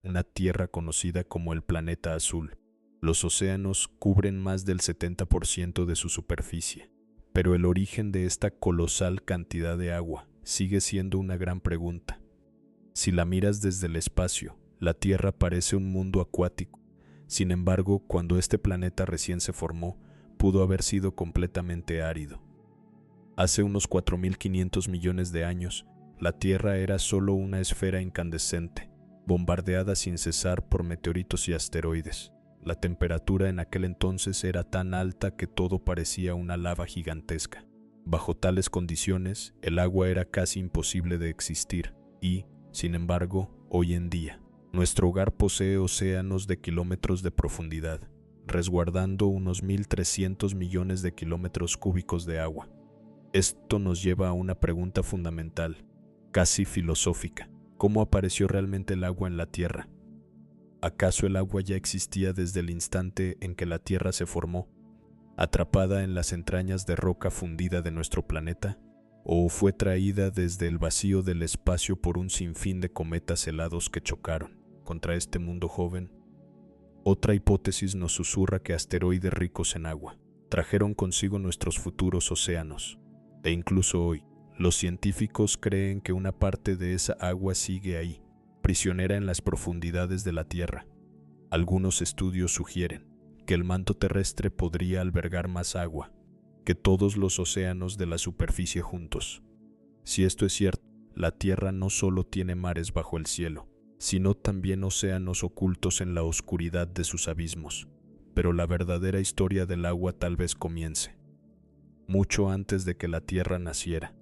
una tierra conocida como el planeta azul. Los océanos cubren más del 70% de su superficie, pero el origen de esta colosal cantidad de agua sigue siendo una gran pregunta. Si la miras desde el espacio, la Tierra parece un mundo acuático. Sin embargo, cuando este planeta recién se formó, pudo haber sido completamente árido. Hace unos 4.500 millones de años, la Tierra era solo una esfera incandescente, bombardeada sin cesar por meteoritos y asteroides. La temperatura en aquel entonces era tan alta que todo parecía una lava gigantesca. Bajo tales condiciones, el agua era casi imposible de existir y, sin embargo, hoy en día, nuestro hogar posee océanos de kilómetros de profundidad, resguardando unos 1.300 millones de kilómetros cúbicos de agua. Esto nos lleva a una pregunta fundamental, casi filosófica. ¿Cómo apareció realmente el agua en la Tierra? ¿Acaso el agua ya existía desde el instante en que la Tierra se formó, atrapada en las entrañas de roca fundida de nuestro planeta? ¿O fue traída desde el vacío del espacio por un sinfín de cometas helados que chocaron contra este mundo joven? Otra hipótesis nos susurra que asteroides ricos en agua trajeron consigo nuestros futuros océanos, e incluso hoy, los científicos creen que una parte de esa agua sigue ahí, prisionera en las profundidades de la Tierra. Algunos estudios sugieren que el manto terrestre podría albergar más agua que todos los océanos de la superficie juntos. Si esto es cierto, la Tierra no solo tiene mares bajo el cielo, sino también océanos ocultos en la oscuridad de sus abismos. Pero la verdadera historia del agua tal vez comience mucho antes de que la Tierra naciera,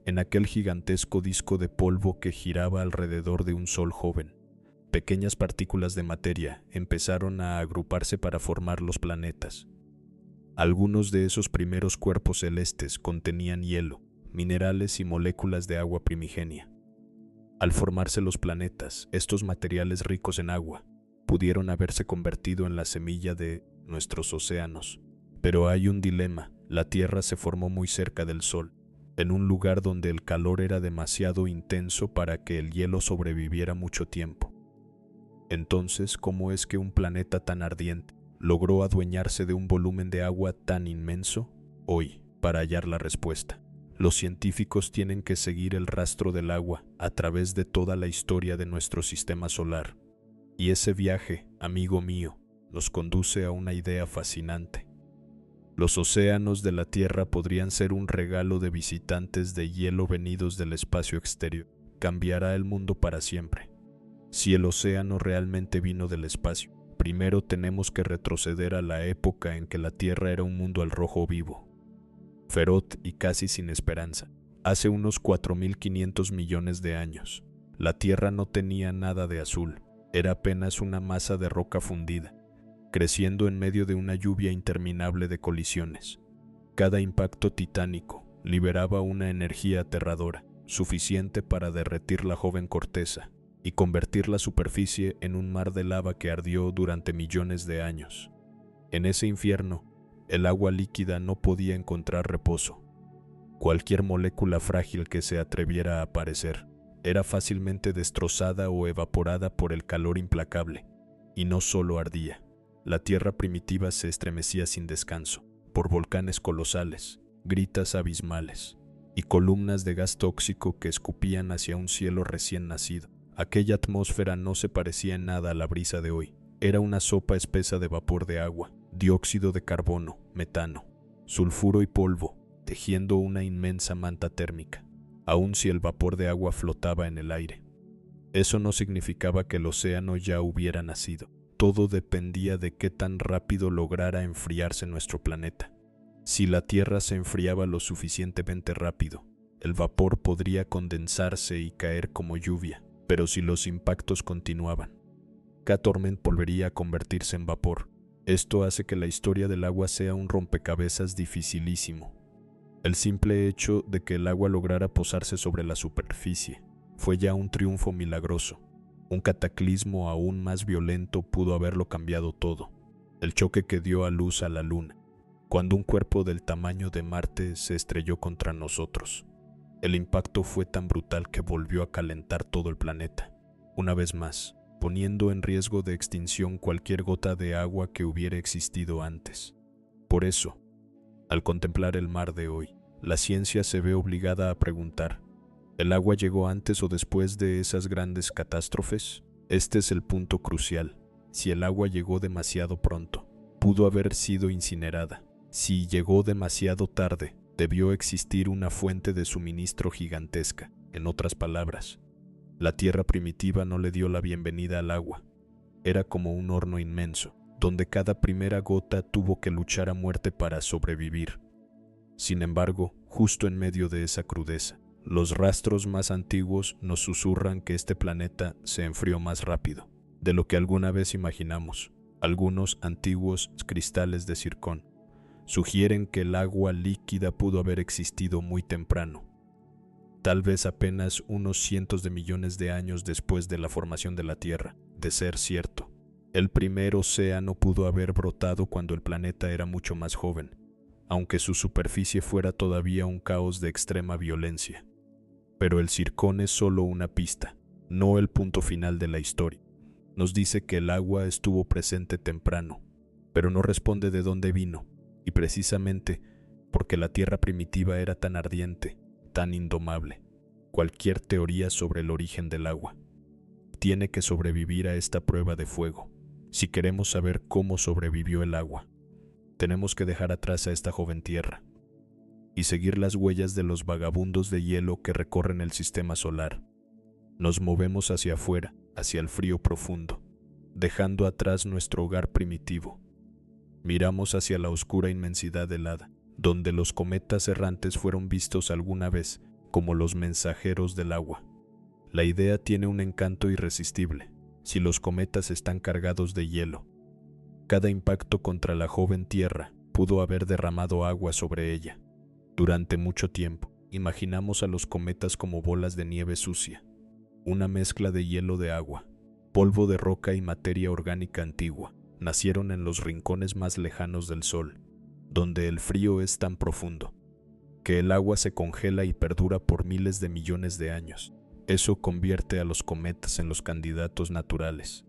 en aquel gigantesco disco de polvo que giraba alrededor de un sol joven. Pequeñas partículas de materia empezaron a agruparse para formar los planetas. Algunos de esos primeros cuerpos celestes contenían hielo, minerales y moléculas de agua primigenia. Al formarse los planetas, estos materiales ricos en agua pudieron haberse convertido en la semilla de nuestros océanos. Pero hay un dilema: la Tierra se formó muy cerca del Sol, en un lugar donde el calor era demasiado intenso para que el hielo sobreviviera mucho tiempo. Entonces, ¿cómo es que un planeta tan ardiente logró adueñarse de un volumen de agua tan inmenso? Hoy, para hallar la respuesta, los científicos tienen que seguir el rastro del agua a través de toda la historia de nuestro sistema solar. Y ese viaje, amigo mío, nos conduce a una idea fascinante. Los océanos de la Tierra podrían ser un regalo de visitantes de hielo venidos del espacio exterior. Cambiará el mundo para siempre. Si el océano realmente vino del espacio, primero tenemos que retroceder a la época en que la Tierra era un mundo al rojo vivo, feroz y casi sin esperanza. Hace unos 4.500 millones de años, la Tierra no tenía nada de azul, era apenas una masa de roca fundida, creciendo en medio de una lluvia interminable de colisiones. Cada impacto titánico liberaba una energía aterradora, suficiente para derretir la joven corteza y convertir la superficie en un mar de lava que ardió durante millones de años. En ese infierno, el agua líquida no podía encontrar reposo. Cualquier molécula frágil que se atreviera a aparecer era fácilmente destrozada o evaporada por el calor implacable. Y no solo ardía. La Tierra primitiva se estremecía sin descanso, por volcanes colosales, gritas abismales y columnas de gas tóxico que escupían hacia un cielo recién nacido. Aquella atmósfera no se parecía en nada a la brisa de hoy. Era una sopa espesa de vapor de agua, dióxido de carbono, metano, sulfuro y polvo, tejiendo una inmensa manta térmica, aun si el vapor de agua flotaba en el aire. Eso no significaba que el océano ya hubiera nacido. Todo dependía de qué tan rápido lograra enfriarse nuestro planeta. Si la Tierra se enfriaba lo suficientemente rápido, el vapor podría condensarse y caer como lluvia, pero si los impactos continuaban, cada tormenta volvería a convertirse en vapor. Esto hace que la historia del agua sea un rompecabezas dificilísimo. El simple hecho de que el agua lograra posarse sobre la superficie fue ya un triunfo milagroso. Un cataclismo aún más violento pudo haberlo cambiado todo. El choque que dio a luz a la Luna, cuando un cuerpo del tamaño de Marte se estrelló contra nosotros. El impacto fue tan brutal que volvió a calentar todo el planeta. Una vez más, poniendo en riesgo de extinción cualquier gota de agua que hubiera existido antes. Por eso, al contemplar el mar de hoy, la ciencia se ve obligada a preguntar: ¿el agua llegó antes o después de esas grandes catástrofes? Este es el punto crucial. Si el agua llegó demasiado pronto, pudo haber sido incinerada. Si llegó demasiado tarde, debió existir una fuente de suministro gigantesca. En otras palabras, la tierra primitiva no le dio la bienvenida al agua. Era como un horno inmenso, donde cada primera gota tuvo que luchar a muerte para sobrevivir. Sin embargo, justo en medio de esa crudeza, los rastros más antiguos nos susurran que este planeta se enfrió más rápido de lo que alguna vez imaginamos. Algunos antiguos cristales de zircón sugieren que el agua líquida pudo haber existido muy temprano, tal vez apenas unos cientos de millones de años después de la formación de la Tierra. De ser cierto, el primer océano pudo haber brotado cuando el planeta era mucho más joven, aunque su superficie fuera todavía un caos de extrema violencia. Pero el zircón es solo una pista, no el punto final de la historia. Nos dice que el agua estuvo presente temprano, pero no responde de dónde vino, y precisamente porque la tierra primitiva era tan ardiente, tan indomable. Cualquier teoría sobre el origen del agua tiene que sobrevivir a esta prueba de fuego. Si queremos saber cómo sobrevivió el agua, tenemos que dejar atrás a esta joven tierra y seguir las huellas de los vagabundos de hielo que recorren el sistema solar. Nos movemos hacia afuera, hacia el frío profundo, dejando atrás nuestro hogar primitivo. Miramos hacia la oscura inmensidad helada, donde los cometas errantes fueron vistos alguna vez como los mensajeros del agua. La idea tiene un encanto irresistible. Si los cometas están cargados de hielo, cada impacto contra la joven Tierra pudo haber derramado agua sobre ella. Durante mucho tiempo, imaginamos a los cometas como bolas de nieve sucia, una mezcla de hielo de agua, polvo de roca y materia orgánica antigua. Nacieron en los rincones más lejanos del Sol, donde el frío es tan profundo que el agua se congela y perdura por miles de millones de años. Eso convierte a los cometas en los candidatos naturales.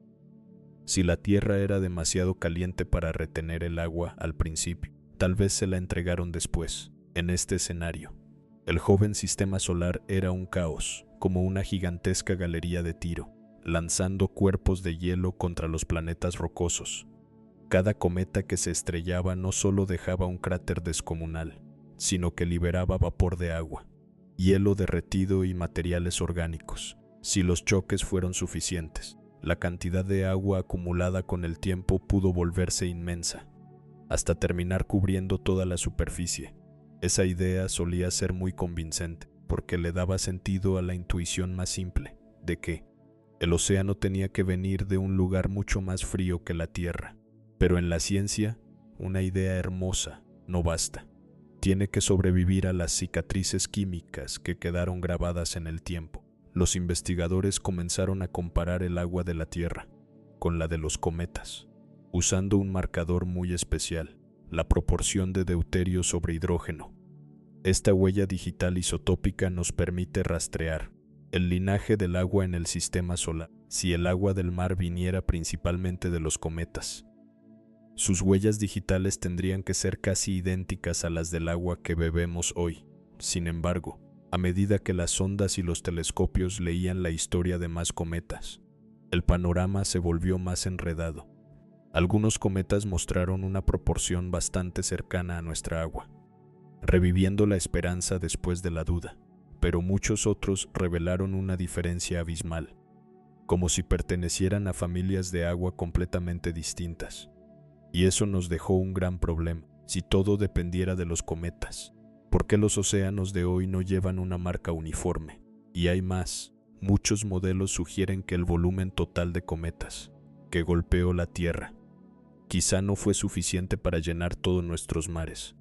Si la Tierra era demasiado caliente para retener el agua al principio, tal vez se la entregaron después. En este escenario, el joven sistema solar era un caos, como una gigantesca galería de tiro, lanzando cuerpos de hielo contra los planetas rocosos. Cada cometa que se estrellaba no solo dejaba un cráter descomunal, sino que liberaba vapor de agua, hielo derretido y materiales orgánicos. Si los choques fueron suficientes, la cantidad de agua acumulada con el tiempo pudo volverse inmensa, hasta terminar cubriendo toda la superficie. Esa idea solía ser muy convincente, porque le daba sentido a la intuición más simple, de que el océano tenía que venir de un lugar mucho más frío que la Tierra. Pero en la ciencia, una idea hermosa no basta. Tiene que sobrevivir a las cicatrices químicas que quedaron grabadas en el tiempo. Los investigadores comenzaron a comparar el agua de la Tierra con la de los cometas, usando un marcador muy especial, la proporción de deuterio sobre hidrógeno. Esta huella digital isotópica nos permite rastrear el linaje del agua en el sistema solar, si el agua del mar viniera principalmente de los cometas. Sus huellas digitales tendrían que ser casi idénticas a las del agua que bebemos hoy. Sin embargo, a medida que las sondas y los telescopios leían la historia de más cometas, el panorama se volvió más enredado. Algunos cometas mostraron una proporción bastante cercana a nuestra agua, reviviendo la esperanza después de la duda, pero muchos otros revelaron una diferencia abismal, como si pertenecieran a familias de agua completamente distintas. Y eso nos dejó un gran problema. Si todo dependiera de los cometas, ¿por qué los océanos de hoy no llevan una marca uniforme? Y hay más. Muchos modelos sugieren que el volumen total de cometas que golpeó la Tierra quizá no fue suficiente para llenar todos nuestros mares.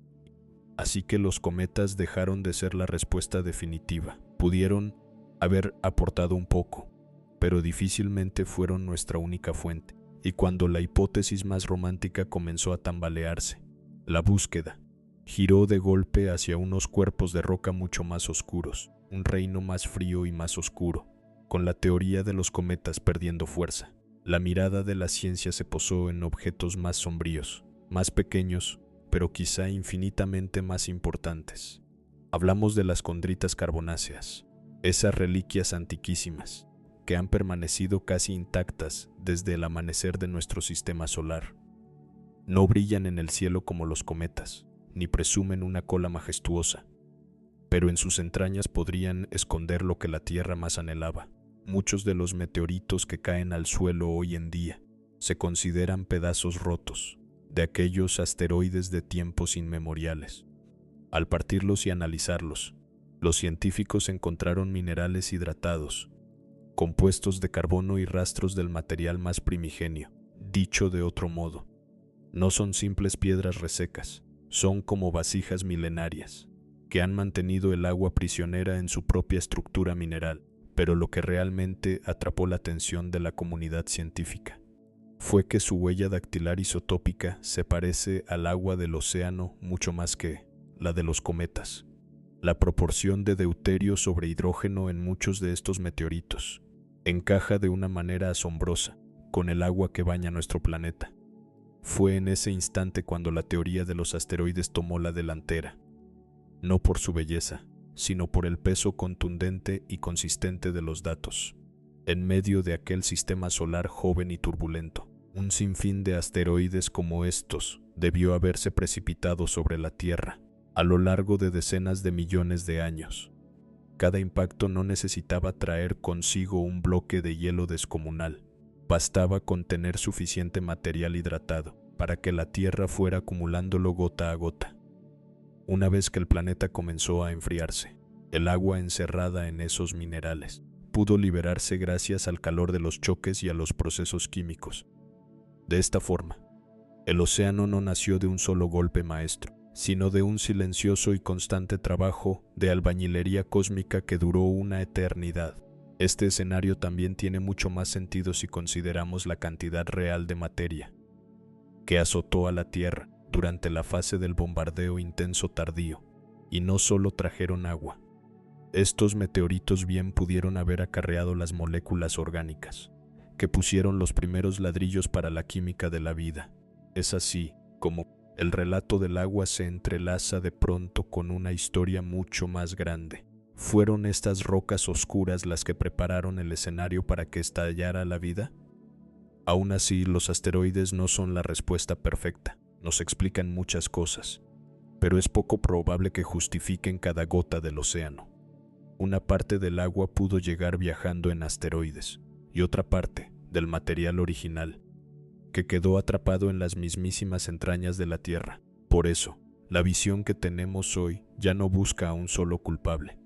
Así que los cometas dejaron de ser la respuesta definitiva. Pudieron haber aportado un poco, pero difícilmente fueron nuestra única fuente. Y cuando la hipótesis más romántica comenzó a tambalearse, la búsqueda giró de golpe hacia unos cuerpos de roca mucho más oscuros, un reino más frío y más oscuro, con la teoría de los cometas perdiendo fuerza. La mirada de la ciencia se posó en objetos más sombríos, más pequeños, pero quizá infinitamente más importantes. Hablamos de las condritas carbonáceas, esas reliquias antiquísimas, que han permanecido casi intactas desde el amanecer de nuestro sistema solar. No brillan en el cielo como los cometas, ni presumen una cola majestuosa, pero en sus entrañas podrían esconder lo que la Tierra más anhelaba. Muchos de los meteoritos que caen al suelo hoy en día se consideran pedazos rotos de aquellos asteroides de tiempos inmemoriales. Al partirlos y analizarlos, los científicos encontraron minerales hidratados, compuestos de carbono y rastros del material más primigenio. Dicho de otro modo, no son simples piedras resecas, son como vasijas milenarias, que han mantenido el agua prisionera en su propia estructura mineral. Pero lo que realmente atrapó la atención de la comunidad científica fue que su huella dactilar isotópica se parece al agua del océano mucho más que la de los cometas. La proporción de deuterio sobre hidrógeno en muchos de estos meteoritos encaja de una manera asombrosa con el agua que baña nuestro planeta. Fue en ese instante cuando la teoría de los asteroides tomó la delantera, no por su belleza, sino por el peso contundente y consistente de los datos. En medio de aquel sistema solar joven y turbulento, un sinfín de asteroides como estos debió haberse precipitado sobre la Tierra a lo largo de decenas de millones de años. Cada impacto no necesitaba traer consigo un bloque de hielo descomunal. Bastaba con tener suficiente material hidratado para que la Tierra fuera acumulándolo gota a gota. Una vez que el planeta comenzó a enfriarse, el agua encerrada en esos minerales pudo liberarse gracias al calor de los choques y a los procesos químicos. De esta forma, el océano no nació de un solo golpe maestro, sino de un silencioso y constante trabajo de albañilería cósmica que duró una eternidad. Este escenario también tiene mucho más sentido si consideramos la cantidad real de materia que azotó a la Tierra durante la fase del bombardeo intenso tardío, y no solo trajeron agua. Estos meteoritos bien pudieron haber acarreado las moléculas orgánicas, que pusieron los primeros ladrillos para la química de la vida. Es así como el relato del agua se entrelaza de pronto con una historia mucho más grande. ¿Fueron estas rocas oscuras las que prepararon el escenario para que estallara la vida? Aún así, los asteroides no son la respuesta perfecta. Nos explican muchas cosas, pero es poco probable que justifiquen cada gota del océano. Una parte del agua pudo llegar viajando en asteroides, y otra parte, del material original, que quedó atrapado en las mismísimas entrañas de la Tierra. Por eso, la visión que tenemos hoy ya no busca a un solo culpable,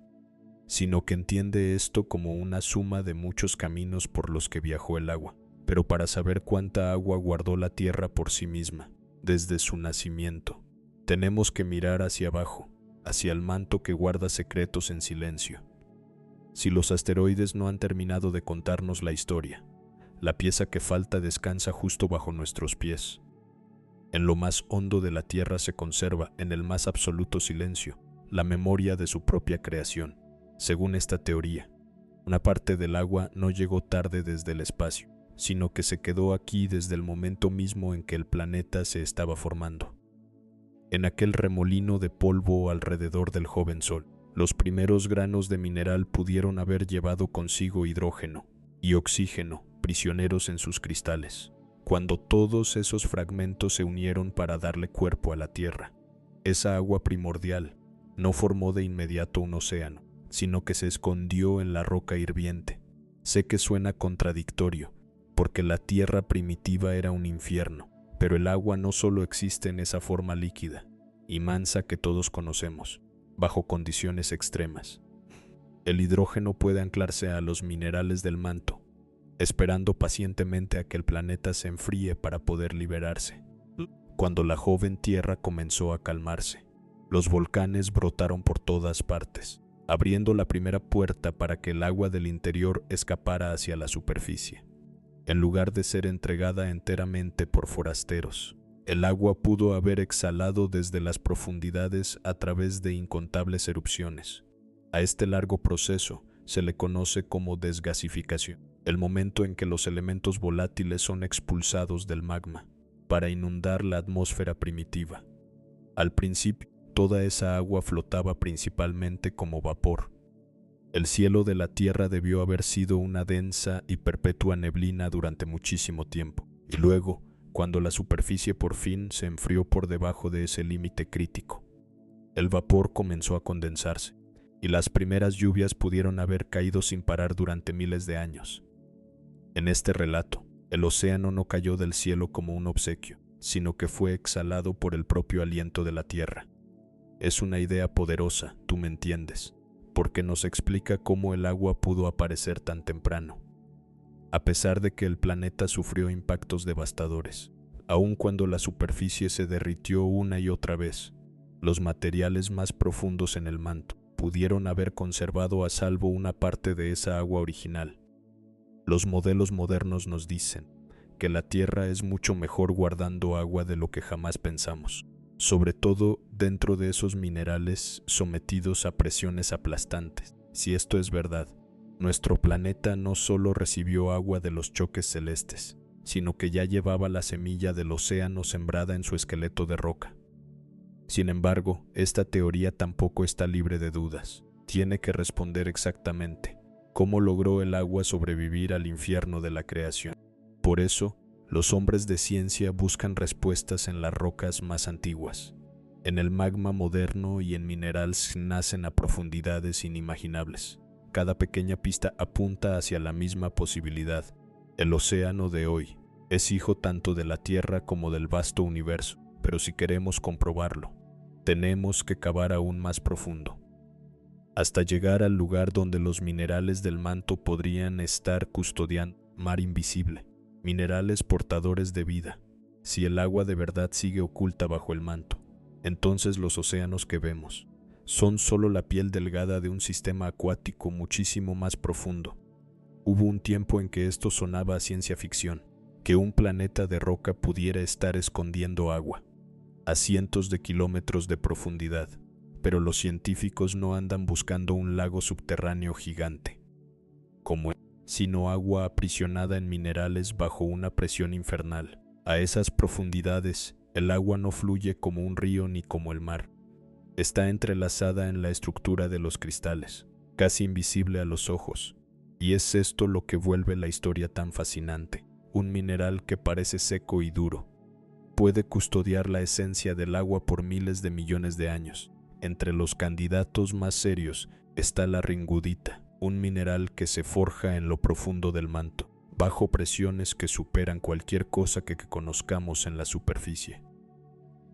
sino que entiende esto como una suma de muchos caminos por los que viajó el agua. Pero para saber cuánta agua guardó la Tierra por sí misma, desde su nacimiento, tenemos que mirar hacia abajo, hacia el manto que guarda secretos en silencio. Si los asteroides no han terminado de contarnos la historia, la pieza que falta descansa justo bajo nuestros pies. En lo más hondo de la Tierra se conserva, en el más absoluto silencio, la memoria de su propia creación. Según esta teoría, una parte del agua no llegó tarde desde el espacio, sino que se quedó aquí desde el momento mismo en que el planeta se estaba formando. En aquel remolino de polvo alrededor del joven Sol, los primeros granos de mineral pudieron haber llevado consigo hidrógeno y oxígeno prisioneros en sus cristales, cuando todos esos fragmentos se unieron para darle cuerpo a la Tierra. Esa agua primordial no formó de inmediato un océano, sino que se escondió en la roca hirviente. Sé que suena contradictorio, porque la Tierra primitiva era un infierno, pero el agua no solo existe en esa forma líquida y mansa que todos conocemos, bajo condiciones extremas. El hidrógeno puede anclarse a los minerales del manto, esperando pacientemente a que el planeta se enfríe para poder liberarse. Cuando la joven Tierra comenzó a calmarse, los volcanes brotaron por todas partes, abriendo la primera puerta para que el agua del interior escapara hacia la superficie. En lugar de ser entregada enteramente por forasteros, el agua pudo haber exhalado desde las profundidades a través de incontables erupciones. A este largo proceso se le conoce como desgasificación. el momento en que los elementos volátiles son expulsados del magma para inundar la atmósfera primitiva. Al principio, toda esa agua flotaba principalmente como vapor. El cielo de la Tierra debió haber sido una densa y perpetua neblina durante muchísimo tiempo, y luego, cuando la superficie por fin se enfrió por debajo de ese límite crítico, el vapor comenzó a condensarse, y las primeras lluvias pudieron haber caído sin parar durante miles de años. En este relato, el océano no cayó del cielo como un obsequio, sino que fue exhalado por el propio aliento de la Tierra. Es una idea poderosa, tú me entiendes, porque nos explica cómo el agua pudo aparecer tan temprano. A pesar de que el planeta sufrió impactos devastadores, aun cuando la superficie se derritió una y otra vez, los materiales más profundos en el manto pudieron haber conservado a salvo una parte de esa agua original. Los modelos modernos nos dicen que la Tierra es mucho mejor guardando agua de lo que jamás pensamos, sobre todo dentro de esos minerales sometidos a presiones aplastantes. Si esto es verdad, nuestro planeta no solo recibió agua de los choques celestes, sino que ya llevaba la semilla del océano sembrada en su esqueleto de roca. Sin embargo, esta teoría tampoco está libre de dudas. Tiene que responder exactamente cómo logró el agua sobrevivir al infierno de la creación. Por eso, los hombres de ciencia buscan respuestas en las rocas más antiguas, en el magma moderno y en minerales que nacen a profundidades inimaginables. Cada pequeña pista apunta hacia la misma posibilidad. El océano de hoy es hijo tanto de la Tierra como del vasto universo, pero si queremos comprobarlo, tenemos que cavar aún más profundo, hasta llegar al lugar donde los minerales del manto podrían estar custodiando mar invisible, minerales portadores de vida. Si el agua de verdad sigue oculta bajo el manto, entonces los océanos que vemos son solo la piel delgada de un sistema acuático muchísimo más profundo. Hubo un tiempo en que esto sonaba a ciencia ficción, que un planeta de roca pudiera estar escondiendo agua a cientos de kilómetros de profundidad, pero los científicos no andan buscando un lago subterráneo gigante, como sino agua aprisionada en minerales bajo una presión infernal. A esas profundidades, el agua no fluye como un río ni como el mar. Está entrelazada en la estructura de los cristales, casi invisible a los ojos, y es esto lo que vuelve la historia tan fascinante. Un mineral que parece seco y duro puede custodiar la esencia del agua por miles de millones de años. Entre los candidatos más serios está la ringudita, un mineral que se forja en lo profundo del manto, bajo presiones que superan cualquier cosa que conozcamos en la superficie.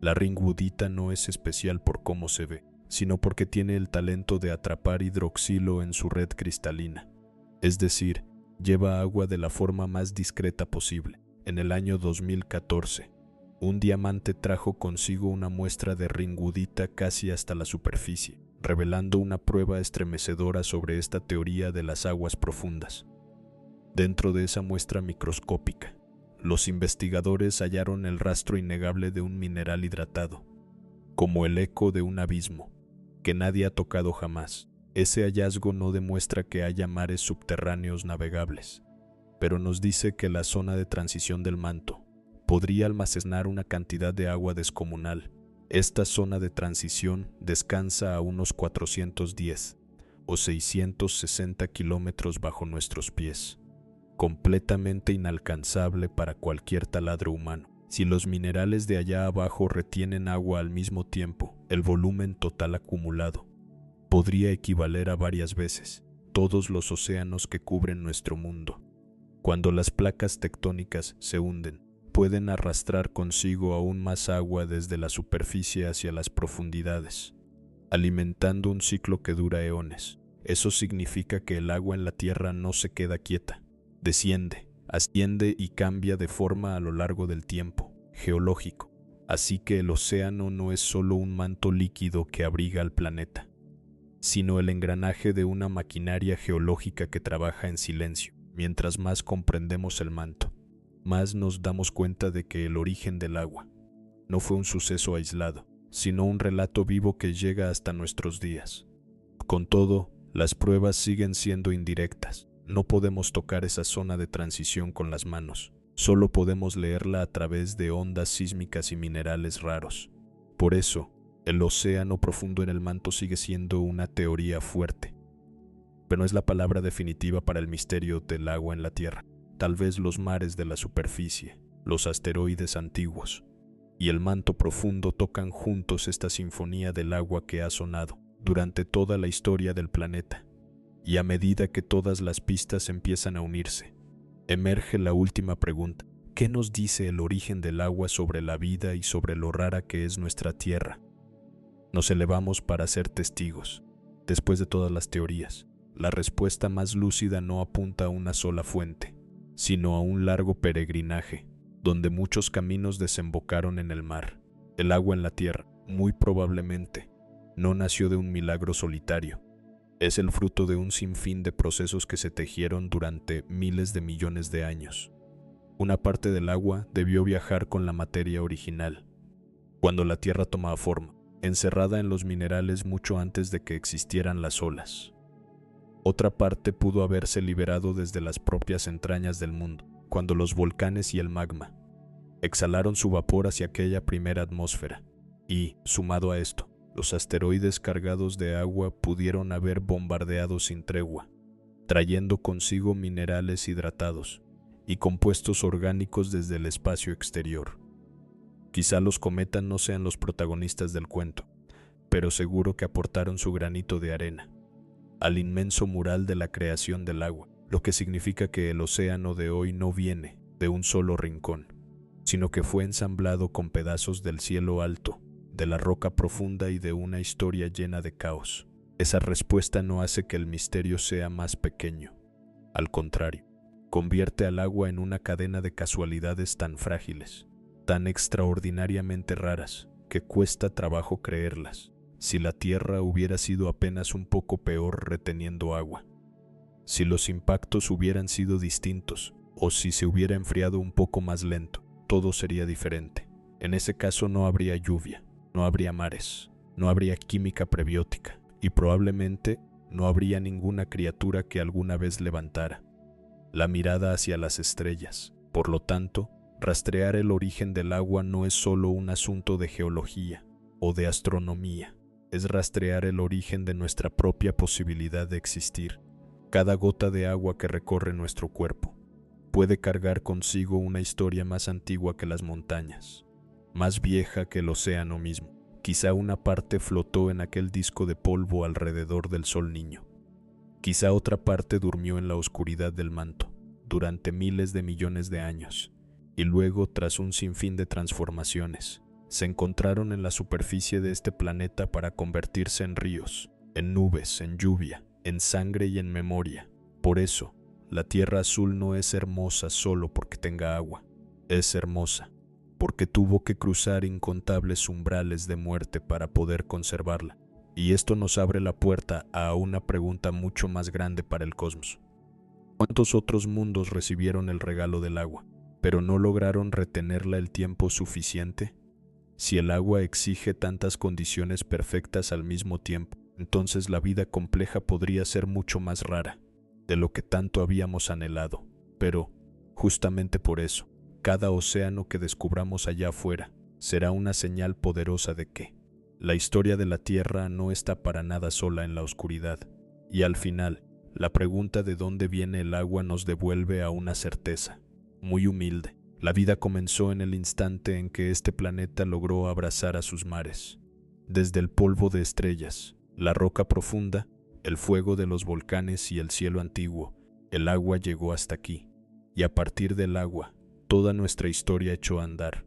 La ringudita no es especial por cómo se ve, sino porque tiene el talento de atrapar hidroxilo en su red cristalina. Es decir, lleva agua de la forma más discreta posible. En el año 2014, un diamante trajo consigo una muestra de ringudita casi hasta la superficie, revelando una prueba estremecedora sobre esta teoría de las aguas profundas. Dentro de esa muestra microscópica, los investigadores hallaron el rastro innegable de un mineral hidratado, como el eco de un abismo, que nadie ha tocado jamás. Ese hallazgo no demuestra que haya mares subterráneos navegables, pero nos dice que la zona de transición del manto podría almacenar una cantidad de agua descomunal. Esta zona de transición descansa a unos 410 o 660 kilómetros bajo nuestros pies, completamente inalcanzable para cualquier taladro humano. Si los minerales de allá abajo retienen agua al mismo tiempo, el volumen total acumulado podría equivaler a varias veces todos los océanos que cubren nuestro mundo. Cuando las placas tectónicas se hunden, pueden arrastrar consigo aún más agua desde la superficie hacia las profundidades, alimentando un ciclo que dura eones. Eso significa que el agua en la Tierra no se queda quieta, desciende, asciende y cambia de forma a lo largo del tiempo geológico. Así que el océano no es solo un manto líquido que abriga al planeta, sino el engranaje de una maquinaria geológica que trabaja en silencio. Mientras más comprendemos el manto, más nos damos cuenta de que el origen del agua no fue un suceso aislado, sino un relato vivo que llega hasta nuestros días. Con todo, las pruebas siguen siendo indirectas. No podemos tocar esa zona de transición con las manos, solo podemos leerla a través de ondas sísmicas y minerales raros. Por eso, el océano profundo en el manto sigue siendo una teoría fuerte, pero no es la palabra definitiva para el misterio del agua en la Tierra. Tal vez los mares de la superficie, los asteroides antiguos y el manto profundo tocan juntos esta sinfonía del agua que ha sonado durante toda la historia del planeta. Y a medida que todas las pistas empiezan a unirse, emerge la última pregunta. ¿Qué nos dice el origen del agua sobre la vida y sobre lo rara que es nuestra Tierra? Nos elevamos para ser testigos. Después de todas las teorías, la respuesta más lúcida no apunta a una sola fuente, sino a un largo peregrinaje, donde muchos caminos desembocaron en el mar. El agua en la Tierra, muy probablemente, no nació de un milagro solitario. Es el fruto de un sinfín de procesos que se tejieron durante miles de millones de años. Una parte del agua debió viajar con la materia original, cuando la Tierra tomaba forma, encerrada en los minerales mucho antes de que existieran las olas. Otra parte pudo haberse liberado desde las propias entrañas del mundo, cuando los volcanes y el magma exhalaron su vapor hacia aquella primera atmósfera. Y, sumado a esto, los asteroides cargados de agua pudieron haber bombardeado sin tregua, trayendo consigo minerales hidratados y compuestos orgánicos desde el espacio exterior. Quizá los cometas no sean los protagonistas del cuento, pero seguro que aportaron su granito de arena al inmenso mural de la creación del agua, lo que significa que el océano de hoy no viene de un solo rincón, sino que fue ensamblado con pedazos del cielo alto, de la roca profunda y de una historia llena de caos. Esa respuesta no hace que el misterio sea más pequeño. Al contrario, convierte al agua en una cadena de casualidades tan frágiles, tan extraordinariamente raras, que cuesta trabajo creerlas. Si la Tierra hubiera sido apenas un poco peor reteniendo agua, si los impactos hubieran sido distintos, o si se hubiera enfriado un poco más lento, todo sería diferente. En ese caso no habría lluvia, no habría mares, no habría química prebiótica y probablemente no habría ninguna criatura que alguna vez levantara la mirada hacia las estrellas. Por lo tanto, rastrear el origen del agua no es solo un asunto de geología o de astronomía, es rastrear el origen de nuestra propia posibilidad de existir. Cada gota de agua que recorre nuestro cuerpo puede cargar consigo una historia más antigua que las montañas, más vieja que el océano mismo. Quizá una parte flotó en aquel disco de polvo alrededor del Sol Niño. Quizá otra parte durmió en la oscuridad del manto durante miles de millones de años, y luego, tras un sinfín de transformaciones, se encontraron en la superficie de este planeta para convertirse en ríos, en nubes, en lluvia, en sangre y en memoria. Por eso, la Tierra Azul no es hermosa solo porque tenga agua, es hermosa porque tuvo que cruzar incontables umbrales de muerte para poder conservarla. Y esto nos abre la puerta a una pregunta mucho más grande para el cosmos. ¿Cuántos otros mundos recibieron el regalo del agua, pero no lograron retenerla el tiempo suficiente? Si el agua exige tantas condiciones perfectas al mismo tiempo, entonces la vida compleja podría ser mucho más rara de lo que tanto habíamos anhelado. Pero, justamente por eso, cada océano que descubramos allá afuera será una señal poderosa de que la historia de la Tierra no está para nada sola en la oscuridad. Y al final, la pregunta de dónde viene el agua nos devuelve a una certeza muy humilde. La vida comenzó en el instante en que este planeta logró abrazar a sus mares. Desde el polvo de estrellas, la roca profunda, el fuego de los volcanes y el cielo antiguo, el agua llegó hasta aquí. Y a partir del agua, toda nuestra historia echó a andar.